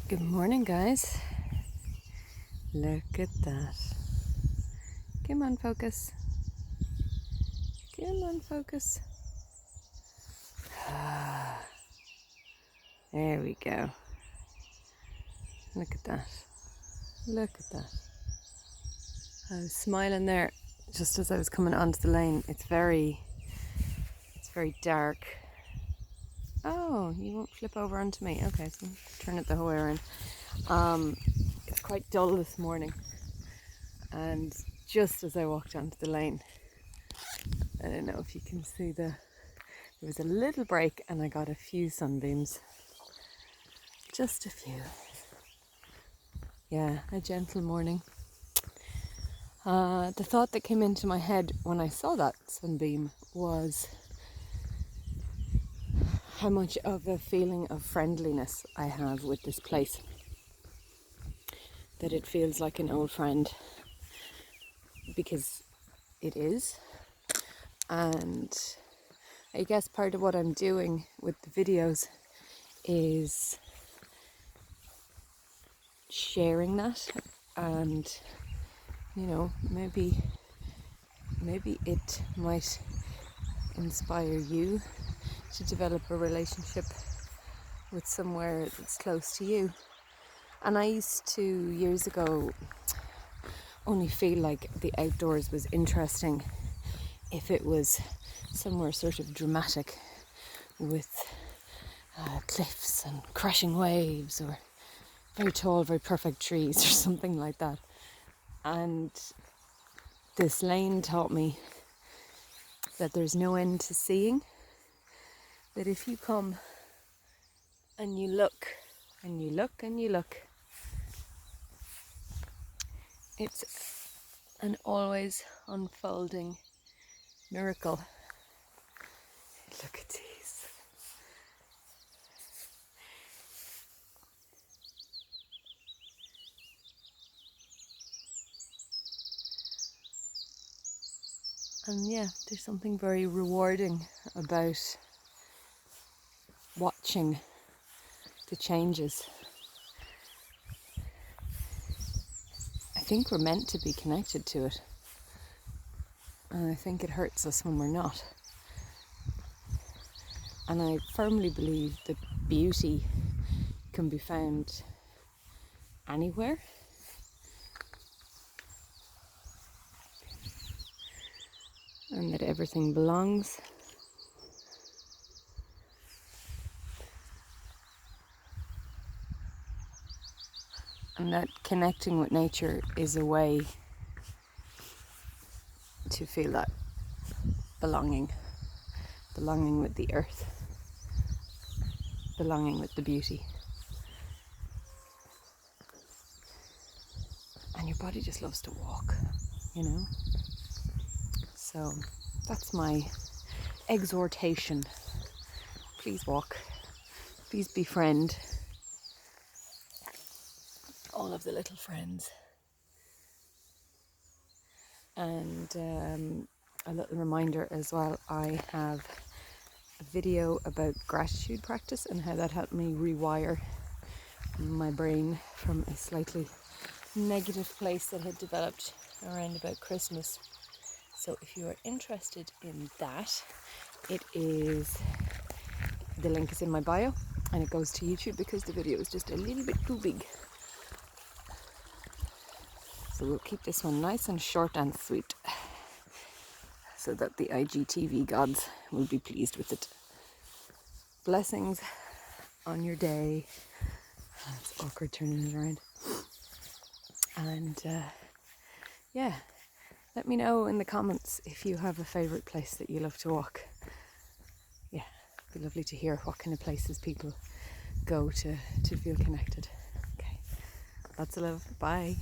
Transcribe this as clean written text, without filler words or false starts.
Good morning, guys. Look at that. Come on, focus. Come on, focus. There we go. Look at that. Look at that. I was smiling there just as I was coming onto the lane. It's very dark. Oh, you won't flip over onto me. Okay, so turn it the whole way around. It's quite dull this morning, and just as I walked onto the lane, I don't know if you can see there was a little break and I got a few sunbeams. Just a few. Yeah, a gentle morning. The thought that came into my head when I saw that sunbeam was how much of a feeling of friendliness I have with this place. That it feels like an old friend, because it is. And I guess part of what I'm doing with the videos is sharing that, and maybe it might inspire you to develop a relationship with somewhere that's close to you. And I used to, years ago, only feel like the outdoors was interesting if it was somewhere sort of dramatic with cliffs and crashing waves, or very tall, very perfect trees, or something like that. And this lane taught me that there's no end to seeing. That if you come and you look and you look and you look, it's an always unfolding miracle. Look at these. And yeah, there's something very rewarding about watching the changes. I think we're meant to be connected to it, and I think it hurts us when we're not. And I firmly believe that beauty can be found anywhere. And that everything belongs. And that connecting with nature is a way to feel that belonging with the earth, belonging with the beauty. And your body just loves to walk, So that's my exhortation. Please walk. Please befriend all of the little friends. And a little reminder as well, I have a video about gratitude practice and how that helped me rewire my brain from a slightly negative place that had developed around about Christmas. So if you are interested in that, the link is in my bio, and it goes to YouTube because the video is just a little bit too big. So we'll keep this one nice and short and sweet, so that the IGTV gods will be pleased with it. Blessings on your day. It's awkward turning it around. And let me know in the comments if you have a favourite place that you love to walk. Yeah, it'd be lovely to hear what kind of places people go to feel connected. Okay, lots of love. Bye.